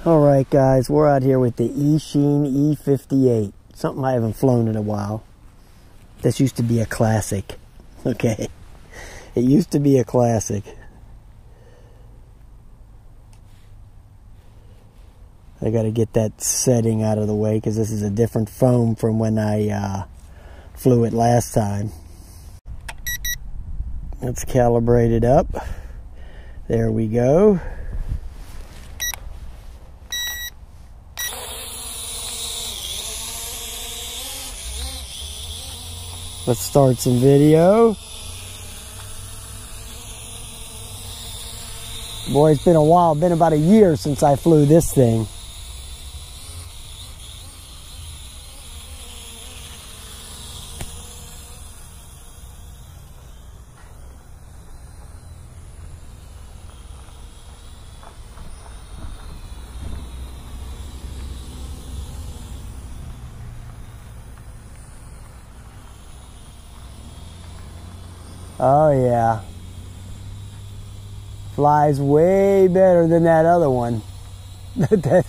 Alright guys, we're out here with the Eachine E58. Something I haven't flown in a while. This used to be a classic. Okay. It used to be a classic. I gotta get that setting out of the way because this is a different foam from when I flew it last time. Let's calibrate it up. There we go. Let's start some video. Boy, it's been a while. It's been about a year since I flew this thing. Oh yeah, flies way better than that other one. that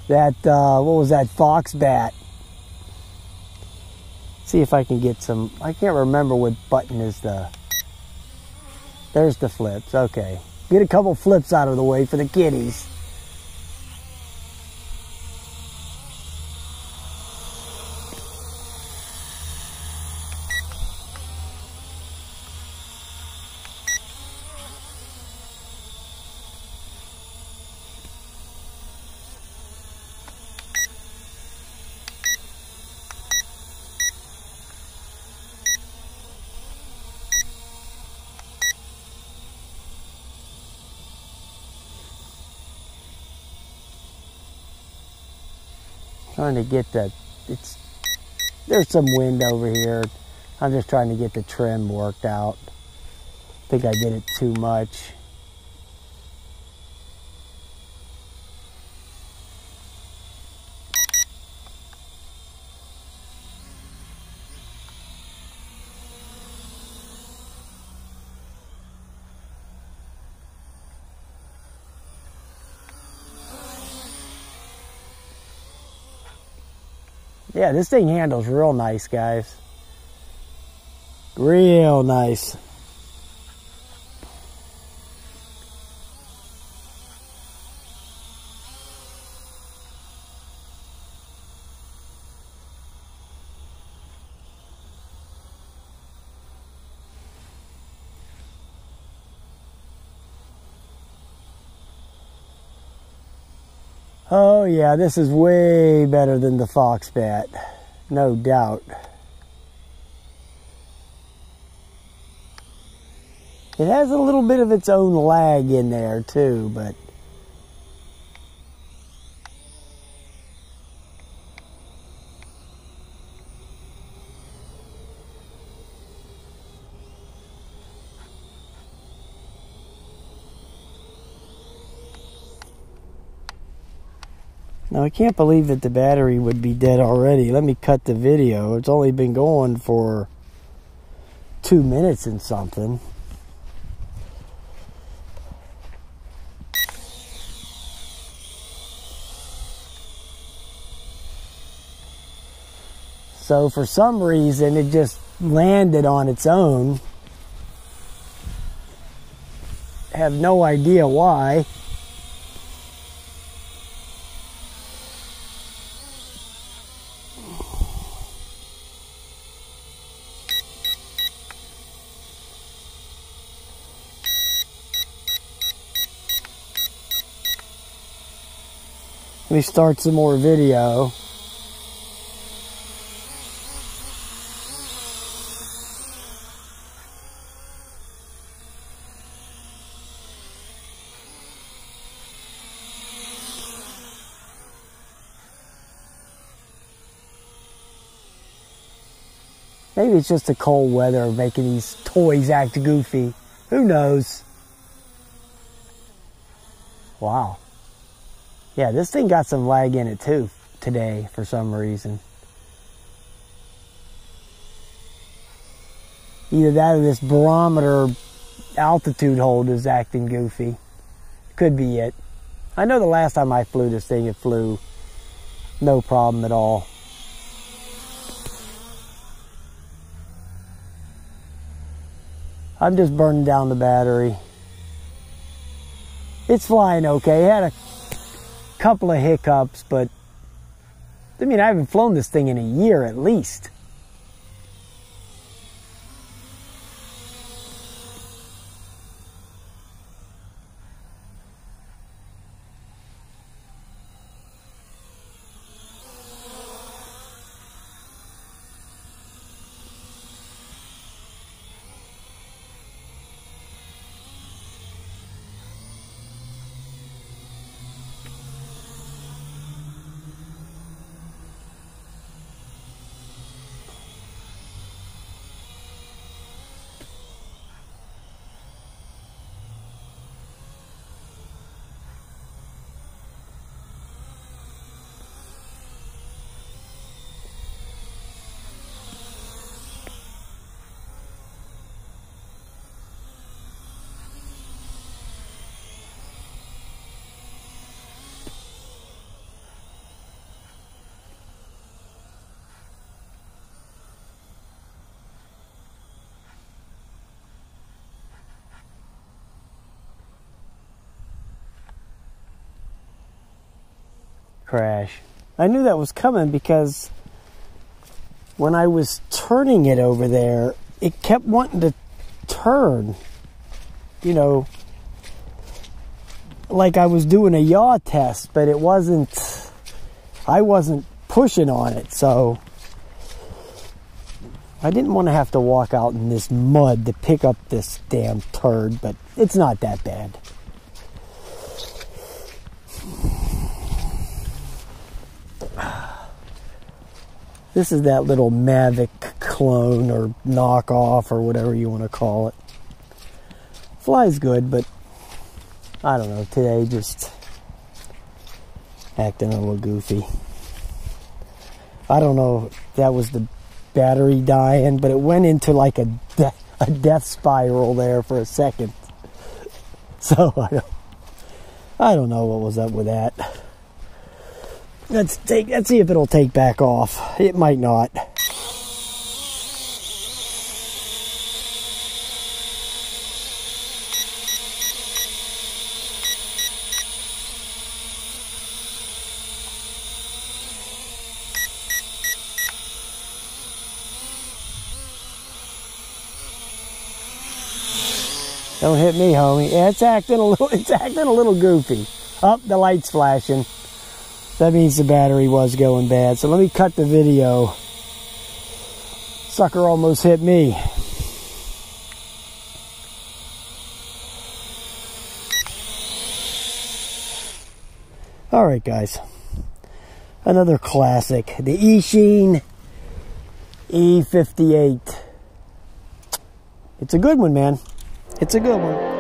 what was that, fox bat? See if I can get some. I can't remember what button is the. There's the flips. Okay, get a couple flips out of the way for the kiddies. Trying to get that, there's some wind over here. I'm just trying to get the trim worked out. I think I did it too much. Yeah, this thing handles real nice, guys. Real nice. Oh yeah, this is way better than the fox bat, no doubt. It has a little bit of its own lag in there too, but now, I can't believe that the battery would be dead already. Let me cut the video. It's only been going for 2 minutes and something. So for some reason, it just landed on its own. I have no idea why. Let me start some more video. Maybe it's just the cold weather making these toys act goofy. Who knows? Wow. Yeah, this thing got some lag in it too today for some reason. Either that or this barometer altitude hold is acting goofy. Could be it. I know the last time I flew this thing, it flew no problem at all. I'm just burning down the battery. It's flying okay. It had a couple of hiccups, but I mean, I haven't flown this thing in a year at least. Crash. I knew that was coming because when I was turning it over there, it kept wanting to turn, you know, like I was doing a yaw test, but it wasn't, I wasn't pushing on it, so I didn't want to have to walk out in this mud to pick up this damn turd, but it's not that bad. This is that little Mavic clone or knockoff or whatever you want to call it. Flies good, but I don't know, today just acting a little goofy. I don't know if that was the battery dying, but it went into like a death spiral there for a second. So I don't know what was up with that. Let's see if it'll take back off. It might not. Don't hit me, homie. Yeah, it's acting a little goofy. Oh, the light's flashing. That means the battery was going bad. So let me cut the video. Sucker almost hit me. Alright guys. Another classic. The Eachine E58. It's a good one, man. It's a good one.